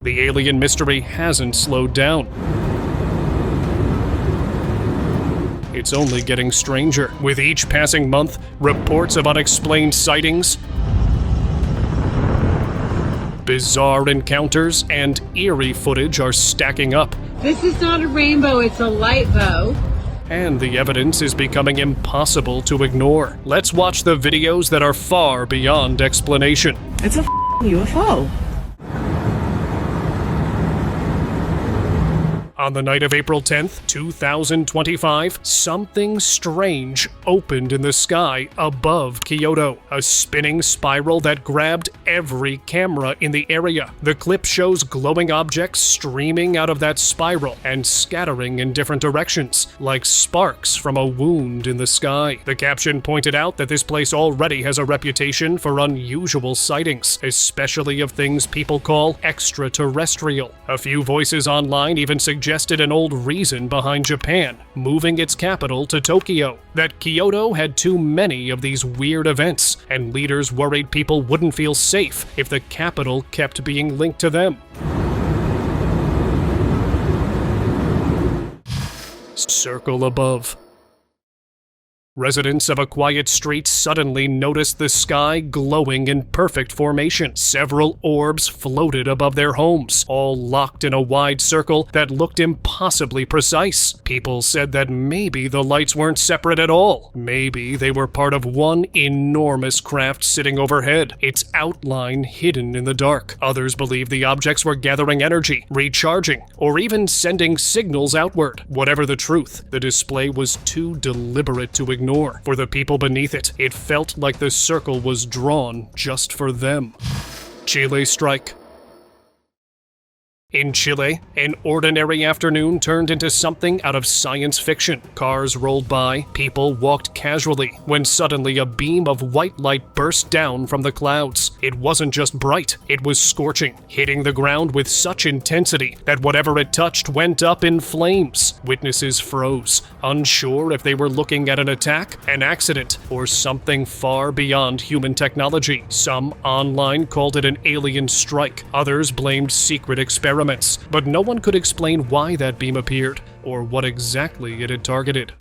The alien mystery hasn't slowed down. It's only getting stranger. With each passing month, reports of unexplained sightings, bizarre encounters, and eerie footage are stacking up. This is not a rainbow, it's a light bow. And the evidence is becoming impossible to ignore. Let's watch the videos that are far beyond explanation. It's a UFO. On the night of April 10th, 2025, something strange opened in the sky above Kyoto. A spinning spiral that grabbed every camera in the area. The clip shows glowing objects streaming out of that spiral and scattering in different directions, like sparks from a wound in the sky. The caption pointed out that this place already has a reputation for unusual sightings, especially of things people call extraterrestrial. A few voices online even suggested an old reason behind Japan moving its capital to Tokyo, that Kyoto had too many of these weird events, and leaders worried people wouldn't feel safe if the capital kept being linked to them. Circle above. Residents of a quiet street suddenly noticed the sky glowing in perfect formation. Several orbs floated above their homes, all locked in a wide circle that looked impossibly precise. People said that maybe the lights weren't separate at all. Maybe they were part of one enormous craft sitting overhead, its outline hidden in the dark. Others believed the objects were gathering energy, recharging, or even sending signals outward. Whatever the truth, the display was too deliberate to ignore. For the people beneath it, it felt like the circle was drawn just for them. Chile strike. In Chile, an ordinary afternoon turned into something out of science fiction. Cars rolled by, people walked casually, when suddenly a beam of white light burst down from the clouds. It wasn't just bright, it was scorching, hitting the ground with such intensity that whatever it touched went up in flames. Witnesses froze, unsure if they were looking at an attack, an accident, or something far beyond human technology. Some online called it an alien strike, others blamed secret experiments. But no one could explain why that beam appeared, or what exactly it had targeted.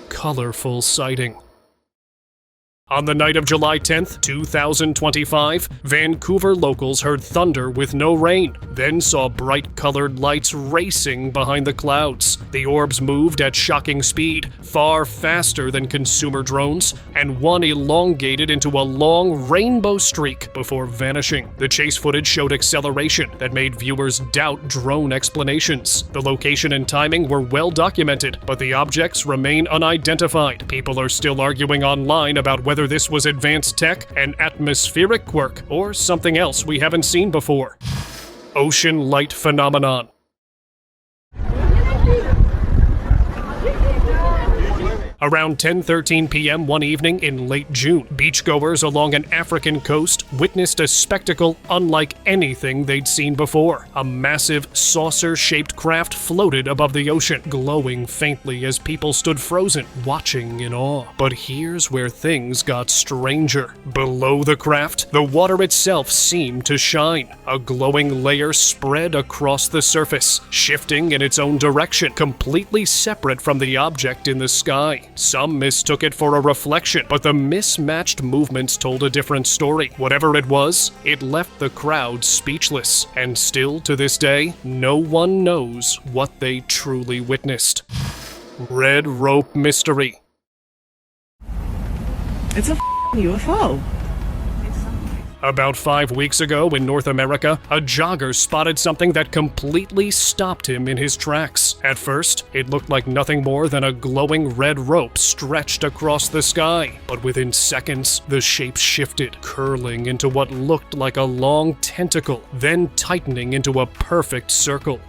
Colorful sighting. On the night of July 10th, 2025, Vancouver locals heard thunder with no rain, then saw bright colored lights racing behind the clouds. The orbs moved at shocking speed, far faster than consumer drones, and one elongated into a long rainbow streak before vanishing. The chase footage showed acceleration that made viewers doubt drone explanations. The location and timing were well documented, but the objects remain unidentified. People are still arguing online about whether this was advanced tech, an atmospheric quirk, or something else we haven't seen before. Ocean light phenomenon. Around 10:13 p.m. one evening in late June, beachgoers along an African coast witnessed a spectacle unlike anything they'd seen before. A massive, saucer-shaped craft floated above the ocean, glowing faintly as people stood frozen, watching in awe. But here's where things got stranger. Below the craft, the water itself seemed to shine. A glowing layer spread across the surface, shifting in its own direction, completely separate from the object in the sky. Some mistook it for a reflection, but the mismatched movements told a different story. Whatever it was, it left the crowd speechless, and still to this day, no one knows what they truly witnessed. Red rope mystery. It's a UFO. About 5 weeks ago in North America, a jogger spotted something that completely stopped him in his tracks. At first, it looked like nothing more than a glowing red rope stretched across the sky. But within seconds, the shape shifted, curling into what looked like a long tentacle, then tightening into a perfect circle.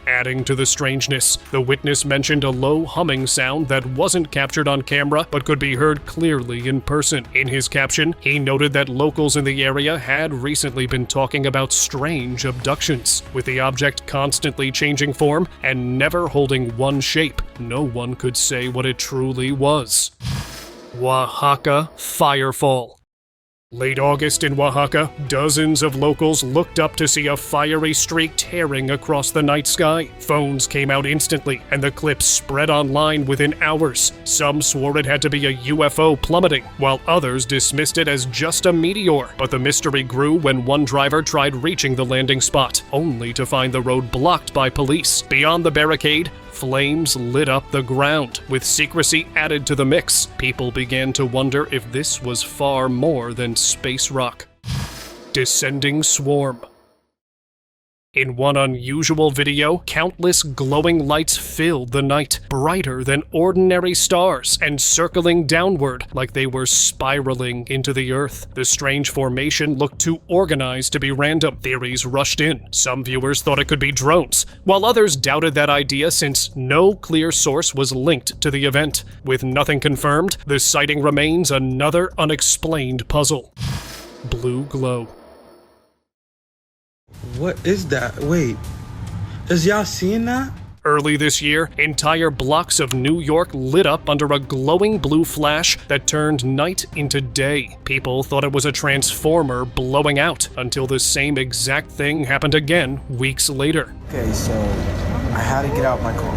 Adding to the strangeness, the witness mentioned a low humming sound that wasn't captured on camera but could be heard clearly in person. In his caption, he noted that locals in the area had recently been talking about strange abductions, with the object constantly changing form and never holding one shape. No one could say what it truly was. Oaxaca Firefall. Late August in Oaxaca, dozens of locals looked up to see a fiery streak tearing across the night sky. Phones came out instantly, and the clip spread online within hours. Some swore it had to be a UFO plummeting, while others dismissed it as just a meteor. But the mystery grew when one driver tried reaching the landing spot, only to find the road blocked by police. Beyond the barricade, flames lit up the ground. With secrecy added to the mix, people began to wonder if this was far more than space rock. Descending swarm. In one unusual video, countless glowing lights filled the night, brighter than ordinary stars and circling downward like they were spiraling into the earth. The strange formation looked too organized to be random. Theories rushed in. Some viewers thought it could be drones, while others doubted that idea since no clear source was linked to the event. With nothing confirmed, the sighting remains another unexplained puzzle. Blue glow. What is that? Wait, is y'all seeing that? Early this year, entire blocks of New York lit up under a glowing blue flash that turned night into day. People thought it was a transformer blowing out until the same exact thing happened again weeks later. Okay, so I had to get out my car.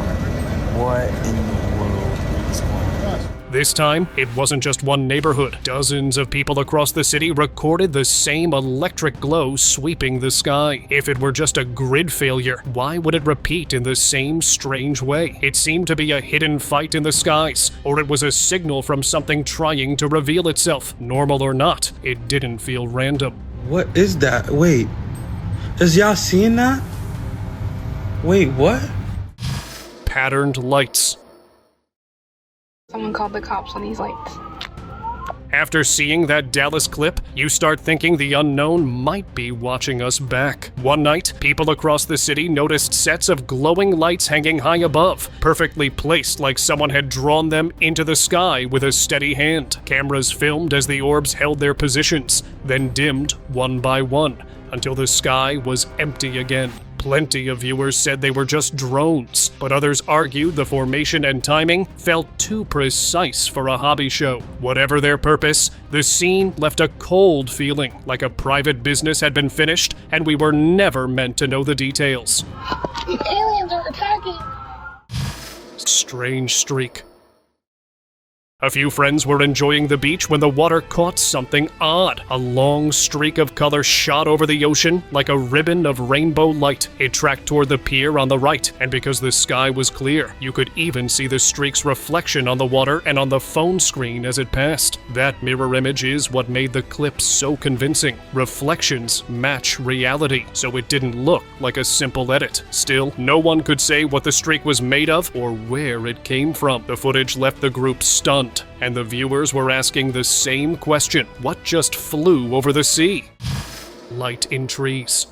What in the world is going on? This time, it wasn't just one neighborhood. Dozens of people across the city recorded the same electric glow sweeping the sky. If it were just a grid failure, why would it repeat in the same strange way? It seemed to be a hidden fight in the skies, or it was a signal from something trying to reveal itself. Normal or not, it didn't feel random. What is that? Wait, is y'all seeing that? Wait, what? Patterned lights. Someone called the cops on these lights. After seeing that Dallas clip, you start thinking the unknown might be watching us back. One night, people across the city noticed sets of glowing lights hanging high above, perfectly placed like someone had drawn them into the sky with a steady hand. Cameras filmed as the orbs held their positions, then dimmed one by one, until the sky was empty again. Plenty of viewers said they were just drones, but others argued the formation and timing felt too precise for a hobby show. Whatever their purpose, the scene left a cold feeling, like a private business had been finished and we were never meant to know the details. The aliens are attacking! Strange streak. A few friends were enjoying the beach when the water caught something odd. A long streak of color shot over the ocean like a ribbon of rainbow light. It tracked toward the pier on the right, and because the sky was clear, you could even see the streak's reflection on the water and on the phone screen as it passed. That mirror image is what made the clip so convincing. Reflections match reality, so it didn't look like a simple edit. Still, no one could say what the streak was made of or where it came from. The footage left the group stunned, and the viewers were asking the same question: what just flew over the sea? Light in trees.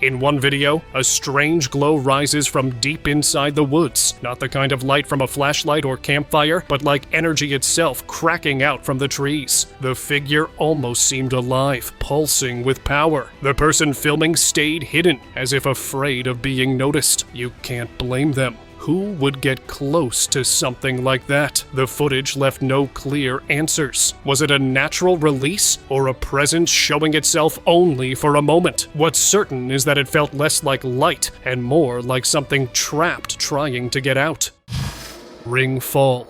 In one video, a strange glow rises from deep inside the woods. Not the kind of light from a flashlight or campfire, but like energy itself cracking out from the trees. The figure almost seemed alive, pulsing with power. The person filming stayed hidden, as if afraid of being noticed. You can't blame them. Who would get close to something like that? The footage left no clear answers. Was it a natural release, or a presence showing itself only for a moment? What's certain is that it felt less like light and more like something trapped trying to get out. Ring fall.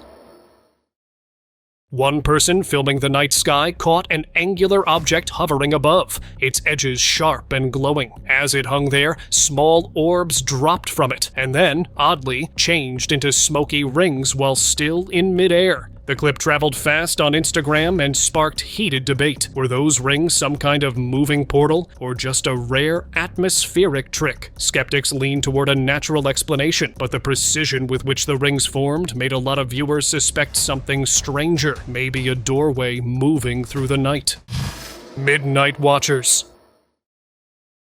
One person filming the night sky caught an angular object hovering above, its edges sharp and glowing. As it hung there, small orbs dropped from it, and then, oddly, changed into smoky rings while still in midair. The clip traveled fast on Instagram and sparked heated debate. Were those rings some kind of moving portal, or just a rare atmospheric trick? Skeptics leaned toward a natural explanation, but the precision with which the rings formed made a lot of viewers suspect something stranger, maybe a doorway moving through the night. Midnight Watchers.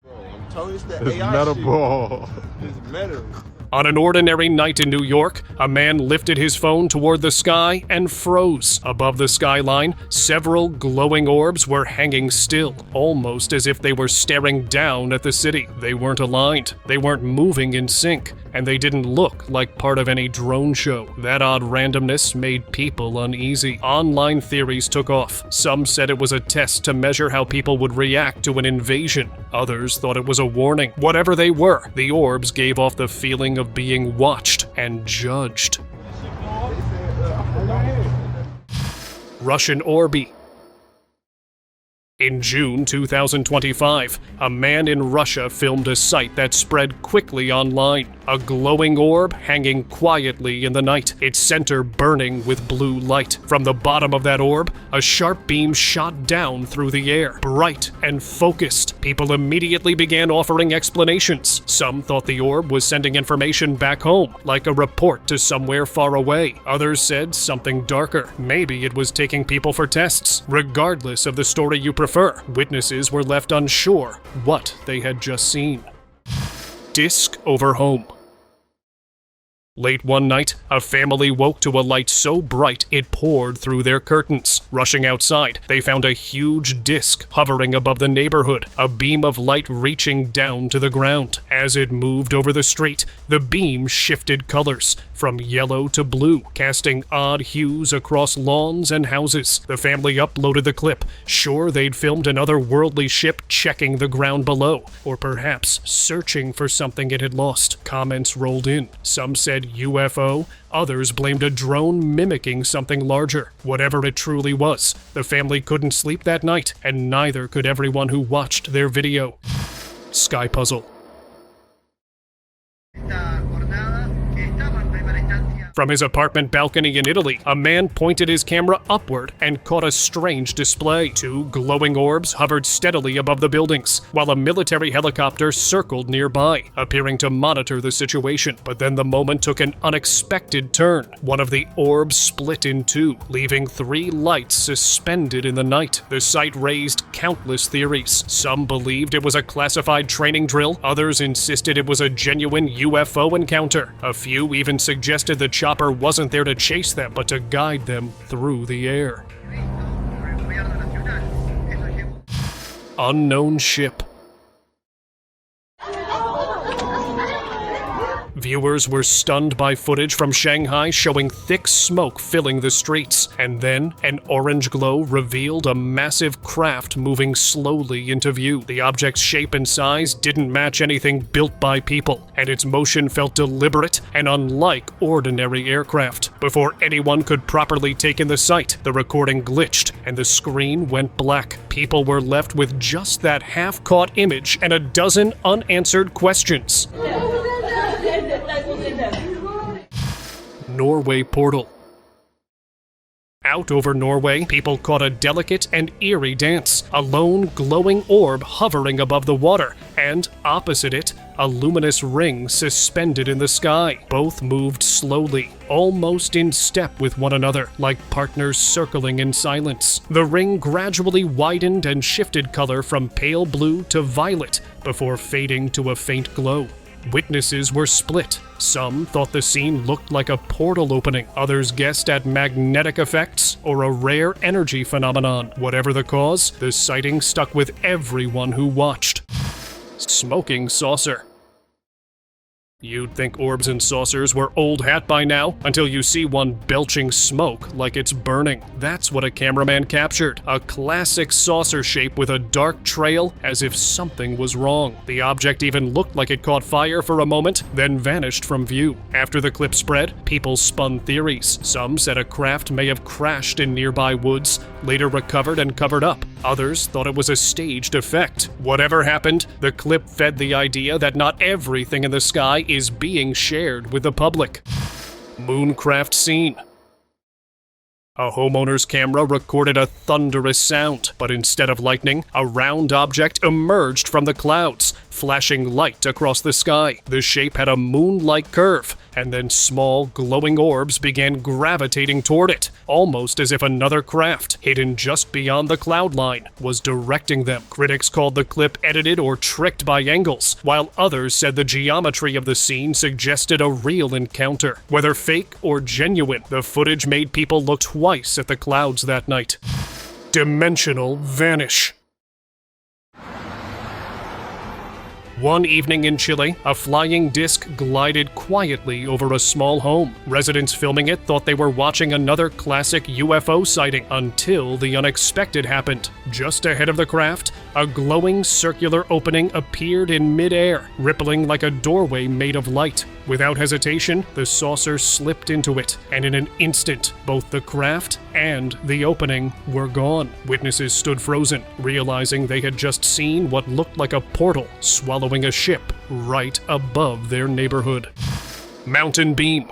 I'm telling you, it's the It's AI metal shit. ball. It's metal. On an ordinary night in New York, a man lifted his phone toward the sky and froze. Above the skyline, several glowing orbs were hanging still, almost as if they were staring down at the city. They weren't aligned, they weren't moving in sync, and they didn't look like part of any drone show. That odd randomness made people uneasy. Online theories took off. Some said it was a test to measure how people would react to an invasion. Others thought it was a warning. Whatever they were, the orbs gave off the feeling of being watched and judged. Russian Orby. In June 2025, a man in Russia filmed a sight that spread quickly online. A glowing orb hanging quietly in the night, its center burning with blue light. From the bottom of that orb, a sharp beam shot down through the air, bright and focused. People immediately began offering explanations. Some thought the orb was sending information back home, like a report to somewhere far away. Others said something darker. Maybe it was taking people for tests. Regardless of the story you prefer, witnesses were left unsure what they had just seen. Disc over home. Late one night, a family woke to a light so bright it poured through their curtains. Rushing outside, they found a huge disc hovering above the neighborhood, a beam of light reaching down to the ground. As it moved over the street, the beam shifted colors, from yellow to blue, casting odd hues across lawns and houses. The family uploaded the clip, sure they'd filmed an otherworldly ship checking the ground below, or perhaps searching for something it had lost. Comments rolled in. Some said UFO, others blamed a drone mimicking something larger. Whatever it truly was, the family couldn't sleep that night, and neither could everyone who watched their video. Sky Puzzle. From his apartment balcony in Italy, a man pointed his camera upward and caught a strange display. Two glowing orbs hovered steadily above the buildings, while a military helicopter circled nearby, appearing to monitor the situation. But then the moment took an unexpected turn. One of the orbs split in two, leaving three lights suspended in the night. The sight raised countless theories. Some believed it was a classified training drill, others insisted it was a genuine UFO encounter. A few even suggested the chopper wasn't there to chase them, but to guide them through the air. Unknown ship. Viewers were stunned by footage from Shanghai showing thick smoke filling the streets, and then an orange glow revealed a massive craft moving slowly into view. The object's shape and size didn't match anything built by people, and its motion felt deliberate and unlike ordinary aircraft. Before anyone could properly take in the sight, the recording glitched and the screen went black. People were left with just that half-caught image and a dozen unanswered questions. Norway portal. Out over Norway, people caught a delicate and eerie dance, a lone glowing orb hovering above the water, and opposite it, a luminous ring suspended in the sky. Both moved slowly, almost in step with one another, like partners circling in silence. The ring gradually widened and shifted color from pale blue to violet, before fading to a faint glow. Witnesses were split. Some thought the scene looked like a portal opening. Others guessed at magnetic effects or a rare energy phenomenon. Whatever the cause, the sighting stuck with everyone who watched. Smoking saucer. You'd think orbs and saucers were old hat by now, until you see one belching smoke like it's burning. That's what a cameraman captured. A classic saucer shape with a dark trail, as if something was wrong. The object even looked like it caught fire for a moment, then vanished from view. After the clip spread, people spun theories. Some said a craft may have crashed in nearby woods, later recovered and covered up. Others thought it was a staged effect. Whatever happened, the clip fed the idea that not everything in the sky is being shared with the public. Mooncraft scene. A homeowner's camera recorded a thunderous sound, but instead of lightning, a round object emerged from the clouds, flashing light across the sky. The shape had a moon-like curve, and then small, glowing orbs began gravitating toward it, almost as if another craft, hidden just beyond the cloud line, was directing them. Critics called the clip edited or tricked by angles, while others said the geometry of the scene suggested a real encounter. Whether fake or genuine, the footage made people look twice at the clouds that night. Dimensional vanish. One evening in Chile, a flying disc glided quietly over a small home. Residents filming it thought they were watching another classic UFO sighting until the unexpected happened. Just ahead of the craft, a glowing circular opening appeared in midair, rippling like a doorway made of light. Without hesitation, the saucer slipped into it, and in an instant, both the craft and the opening were gone. Witnesses stood frozen, realizing they had just seen what looked like a portal swallowing a ship right above their neighborhood. Mountain beam.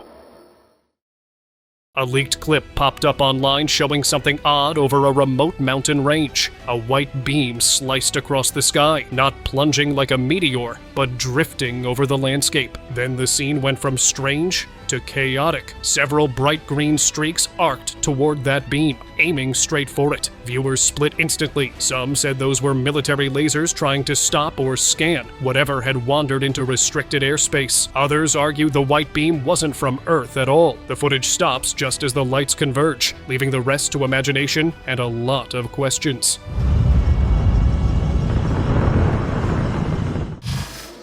A leaked clip popped up online showing something odd over a remote mountain range. A white beam sliced across the sky, not plunging like a meteor, but drifting over the landscape. Then the scene went from strange to chaotic. Several bright green streaks arced toward that beam, aiming straight for it. Viewers split instantly. Some said those were military lasers trying to stop or scan whatever had wandered into restricted airspace. Others argued the white beam wasn't from Earth at all. The footage stops just as the lights converge, leaving the rest to imagination and a lot of questions.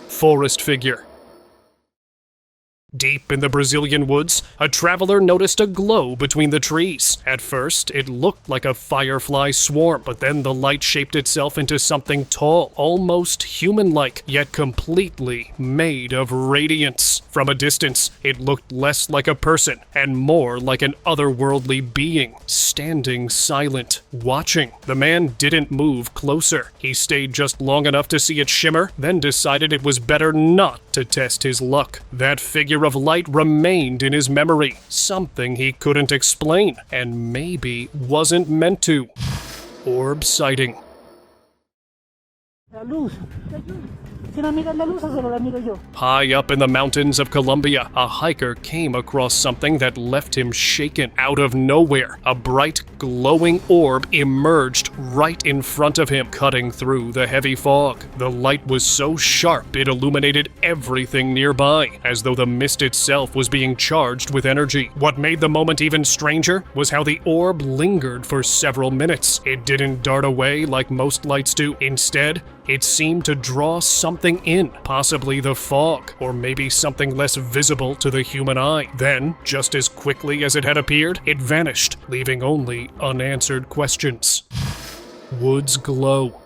Forest figure. Deep in the Brazilian woods, a traveler noticed a glow between the trees. At first, it looked like a firefly swarm, but then the light shaped itself into something tall, almost human-like, yet completely made of radiance. From a distance, it looked less like a person and more like an otherworldly being, standing silent, watching. The man didn't move closer. He stayed just long enough to see it shimmer, then decided it was better not to test his luck. That figure of light remained in his memory, something he couldn't explain, and maybe wasn't meant to. Orb sighting. High up in the mountains of Colombia, a hiker came across something that left him shaken. Out of nowhere, a bright, glowing orb emerged right in front of him, cutting through the heavy fog. The light was so sharp it illuminated everything nearby, as though the mist itself was being charged with energy. What made the moment even stranger was how the orb lingered for several minutes. It didn't dart away like most lights do. Instead, it seemed to draw something in, possibly the fog, or maybe something less visible to the human eye. Then, just as quickly as it had appeared, it vanished, leaving only unanswered questions. Woods glow.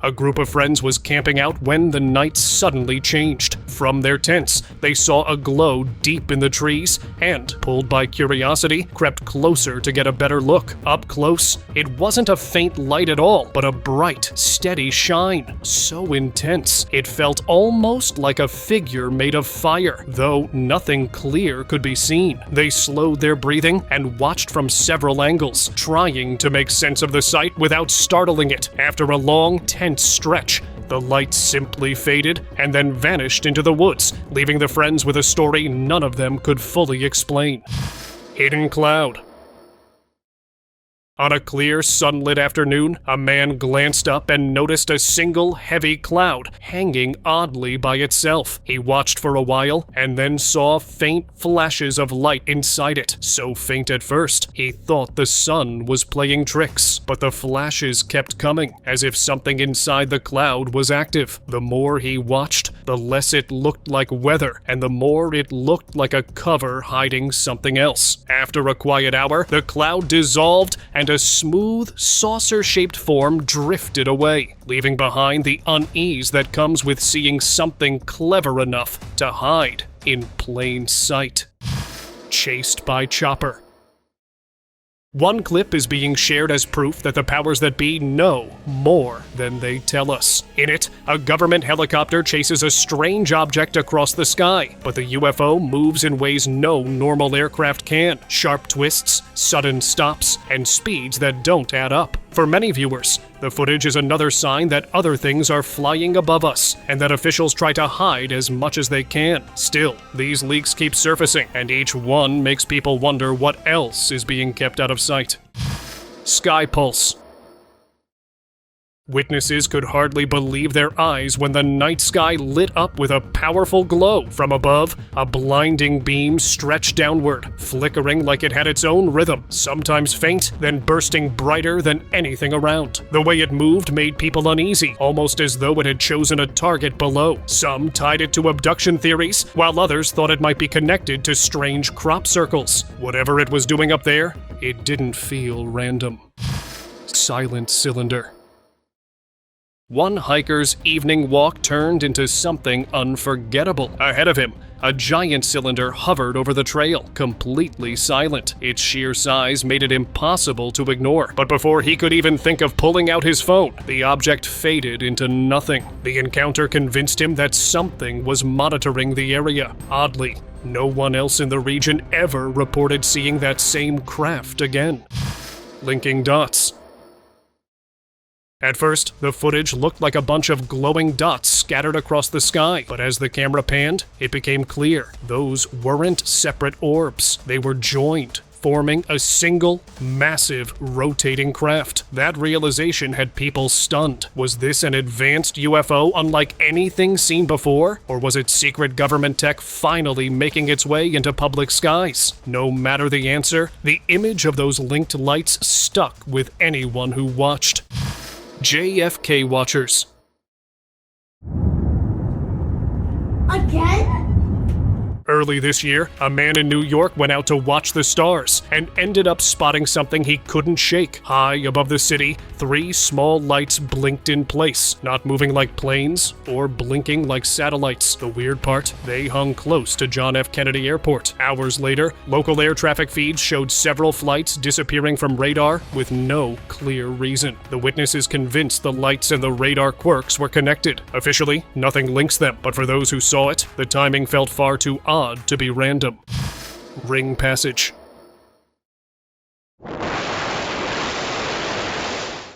A group of friends was camping out when the night suddenly changed. From their tents, they saw a glow deep in the trees and, pulled by curiosity, crept closer to get a better look. Up close, it wasn't a faint light at all, but a bright, steady shine. So intense, it felt almost like a figure made of fire, though nothing clear could be seen. They slowed their breathing and watched from several angles, trying to make sense of the sight without startling it. After a long, tense stretch, the light simply faded and then vanished into the woods, leaving the friends with a story none of them could fully explain. Hidden cloud. On a clear, sunlit afternoon, a man glanced up and noticed a single heavy cloud hanging oddly by itself. He watched for a while and then saw faint flashes of light inside it. So faint at first, he thought the sun was playing tricks. But the flashes kept coming, as if something inside the cloud was active. The more he watched, the less it looked like weather, and the more it looked like a cover hiding something else. After a quiet hour, the cloud dissolved and a smooth, saucer-shaped form drifted away, leaving behind the unease that comes with seeing something clever enough to hide in plain sight. Chased by chopper. One clip is being shared as proof that the powers that be know more than they tell us. In it, a government helicopter chases a strange object across the sky, but the UFO moves in ways no normal aircraft can. Sharp twists, sudden stops, and speeds that don't add up. For many viewers, The footage is another sign that other things are flying above us, and that officials try to hide as much as they can. Still, these leaks keep surfacing, and each one makes people wonder what else is being kept out of sight. Sky pulse. Witnesses could hardly believe their eyes when the night sky lit up with a powerful glow. From above, a blinding beam stretched downward, flickering like it had its own rhythm, sometimes faint, then bursting brighter than anything around. The way it moved made people uneasy, almost as though it had chosen a target below. Some tied it to abduction theories, while others thought it might be connected to strange crop circles. Whatever it was doing up there, it didn't feel random. Silent cylinder. One hiker's evening walk turned into something unforgettable. Ahead of him, a giant cylinder hovered over the trail, completely silent. Its sheer size made it impossible to ignore. But before he could even think of pulling out his phone, the object faded into nothing. The encounter convinced him that something was monitoring the area. Oddly, no one else in the region ever reported seeing that same craft again. Linking dots. At first, the footage looked like a bunch of glowing dots scattered across the sky, but as the camera panned, it became clear those weren't separate orbs. They were joined, forming a single, massive, rotating craft. That realization had people stunned. Was this an advanced UFO unlike anything seen before? Or was it secret government tech finally making its way into public skies? No matter the answer, the image of those linked lights stuck with anyone who watched. JFK watchers. Again? Early this year, a man in New York went out to watch the stars and ended up spotting something he couldn't shake. High above the city, 3 small lights blinked in place, not moving like planes or blinking like satellites. The weird part, they hung close to John F. Kennedy Airport. Hours later, local air traffic feeds showed several flights disappearing from radar with no clear reason. The witness is convinced the lights and the radar quirks were connected. Officially, nothing links them, but for those who saw it, the timing felt far too odd to be random. Ring passage.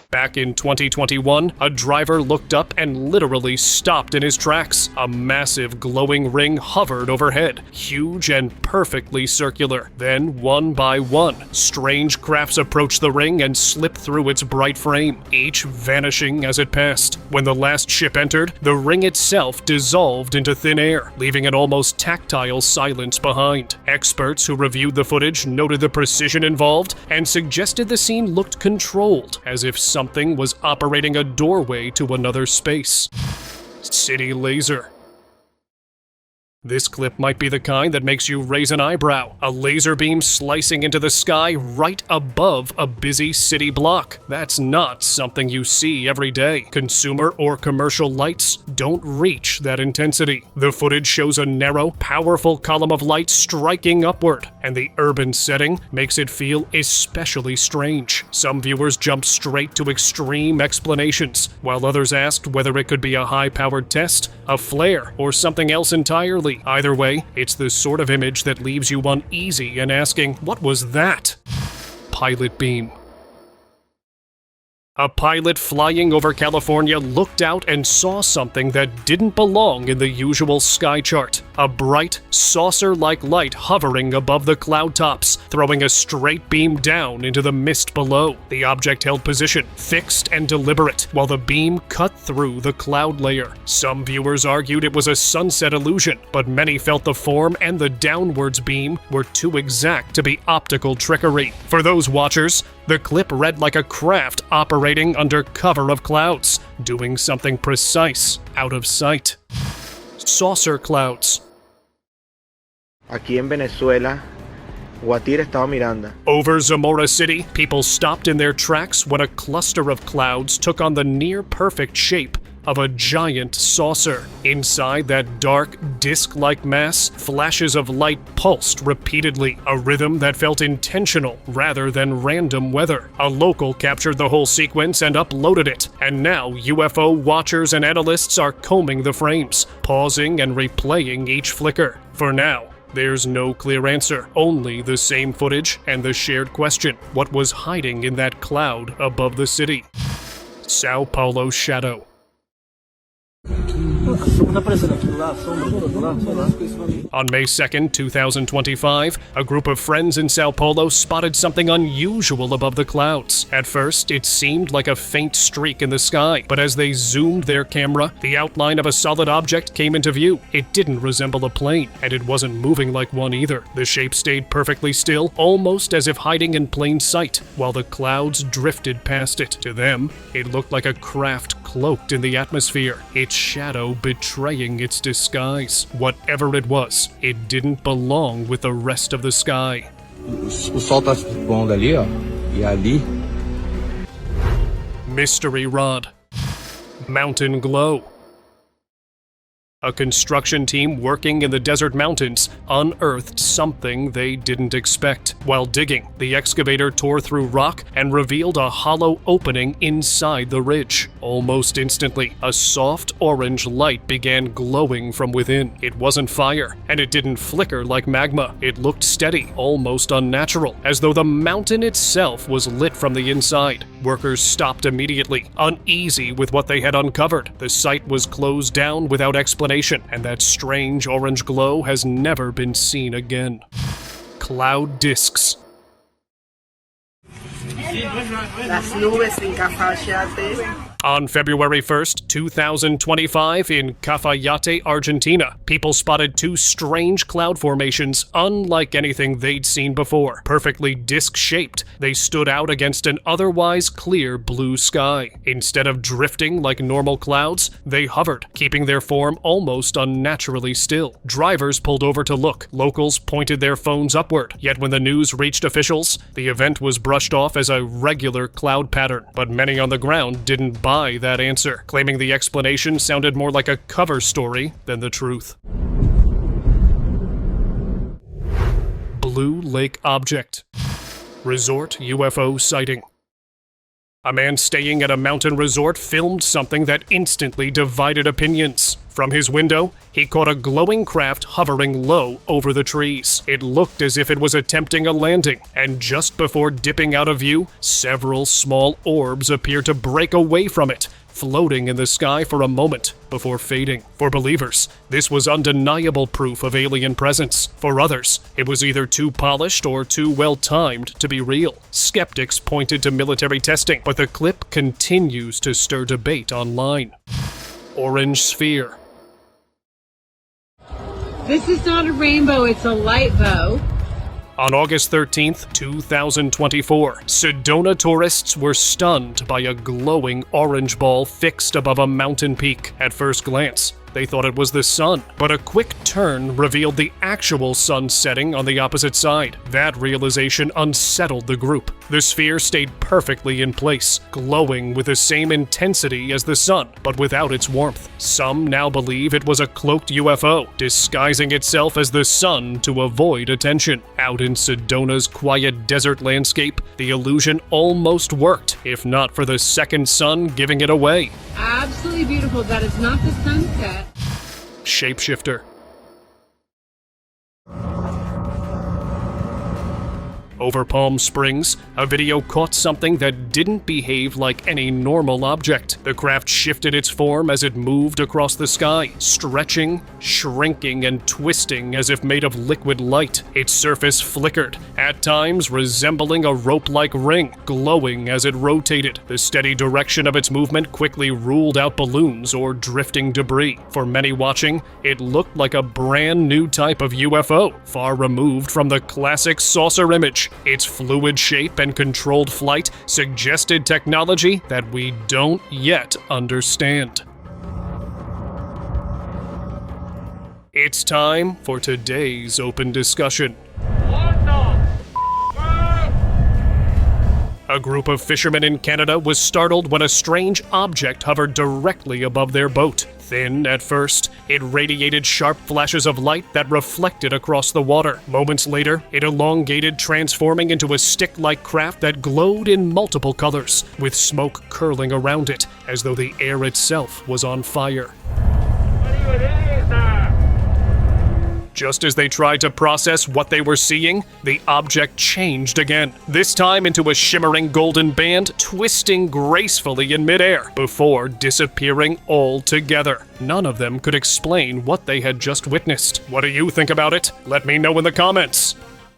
Back in 2021, a driver looked up and literally stopped in his tracks. A massive glowing ring hovered overhead, huge and perfectly circular. Then, one by one, strange crafts approached the ring and slipped through its bright frame, each vanishing as it passed. When the last ship entered, the ring itself dissolved into thin air, leaving an almost tactile silence behind. Experts who reviewed the footage noted the precision involved and suggested the scene looked controlled, as if something was operating a doorway to another space. City laser. This clip might be the kind that makes you raise an eyebrow. A laser beam slicing into the sky right above a busy city block. That's not something you see every day. Consumer or commercial lights don't reach that intensity. The footage shows a narrow, powerful column of light striking upward, and the urban setting makes it feel especially strange. Some viewers jumped straight to extreme explanations, while others asked whether it could be a high-powered test, a flare, or something else entirely. Either way, it's the sort of image that leaves you uneasy and asking, what was that? Pilot beam. A pilot flying over California looked out and saw something that didn't belong in the usual sky chart. A bright, saucer-like light hovering above the cloud tops, throwing a straight beam down into the mist below. The object held position, fixed and deliberate, while the beam cut through the cloud layer. Some viewers argued it was a sunset illusion, but many felt the form and the downwards beam were too exact to be optical trickery. For those watchers, the clip read like a craft operating under cover of clouds, doing something precise out of sight. Saucer clouds. Aquí en Venezuela, Guatire, Estado Miranda. Over Zamora City, people stopped in their tracks when a cluster of clouds took on the near-perfect shape of a giant saucer. Inside that dark, disc-like mass, flashes of light pulsed repeatedly, a rhythm that felt intentional rather than random weather. A local captured the whole sequence and uploaded it, and now UFO watchers and analysts are combing the frames, pausing and replaying each flicker. For now, there's no clear answer, only the same footage and the shared question: what was hiding in that cloud above the city? Sao Paulo shadow. On May 2nd, 2025, a group of friends in Sao Paulo spotted something unusual above the clouds. At first, it seemed like a faint streak in the sky, but as they zoomed their camera, the outline of a solid object came into view. It didn't resemble a plane, and it wasn't moving like one either. The shape stayed perfectly still, almost as if hiding in plain sight, while the clouds drifted past it. To them, it looked like a craft cloaked in the atmosphere, its shadow betraying its disguise. Whatever it was, it didn't belong with the rest of the sky. O sol tá se pondo ali, ó. E ali. Mystery rod. Mountain glow. A construction team working in the desert mountains unearthed something they didn't expect. While digging, the excavator tore through rock and revealed a hollow opening inside the ridge. Almost instantly, a soft orange light began glowing from within. It wasn't fire, and it didn't flicker like magma. It looked steady, almost unnatural, as though the mountain itself was lit from the inside. Workers stopped immediately, uneasy with what they had uncovered. The site was closed down without explanation, and that strange orange glow has never been seen again. Cloud discs. Las nubes en Cafayate. On February 1st, 2025, in Cafayate, Argentina, people spotted two strange cloud formations unlike anything they'd seen before. Perfectly disc-shaped, they stood out against an otherwise clear blue sky. Instead of drifting like normal clouds, they hovered, keeping their form almost unnaturally still. Drivers pulled over to look. Locals pointed their phones upward. Yet when the news reached officials, the event was brushed off as a regular cloud pattern. But many on the ground didn't buy that answer, claiming the explanation sounded more like a cover story than the truth. Blue Lake object. Resort UFO sighting. A man staying at a mountain resort filmed something that instantly divided opinions. From his window, he caught a glowing craft hovering low over the trees. It looked as if it was attempting a landing, and just before dipping out of view, several small orbs appeared to break away from it, floating in the sky for a moment before fading. For believers, this was undeniable proof of alien presence. For others, it was either too polished or too well-timed to be real. Skeptics pointed to military testing, but the clip continues to stir debate online. Orange sphere. This is not a rainbow, it's a light bow. On August 13th, 2024, Sedona tourists were stunned by a glowing orange ball fixed above a mountain peak. At first glance, they thought it was the sun, but a quick turn revealed the actual sun setting on the opposite side. That realization unsettled the group. The sphere stayed perfectly in place, glowing with the same intensity as the sun, but without its warmth. Some now believe it was a cloaked UFO, disguising itself as the sun to avoid attention. Out in Sedona's quiet desert landscape, the illusion almost worked, if not for the second sun giving it away. Absolutely beautiful. That is not the sunset. Shapeshifter. Over Palm Springs, a video caught something that didn't behave like any normal object. The craft shifted its form as it moved across the sky, stretching, shrinking, and twisting as if made of liquid light. Its surface flickered, at times resembling a rope-like ring, glowing as it rotated. The steady direction of its movement quickly ruled out balloons or drifting debris. For many watching, it looked like a brand new type of UFO, far removed from the classic saucer image. Its fluid shape and controlled flight suggested technology that we don't yet understand. It's time for today's open discussion. A group of fishermen in Canada was startled when a strange object hovered directly above their boat. Thin at first, it radiated sharp flashes of light that reflected across the water. Moments later, it elongated, transforming into a stick-like craft that glowed in multiple colors, with smoke curling around it, as though the air itself was on fire. Just as they tried to process what they were seeing, the object changed again, this time into a shimmering golden band twisting gracefully in midair before disappearing altogether. None of them could explain what they had just witnessed. What do you think about it? Let me know in the comments.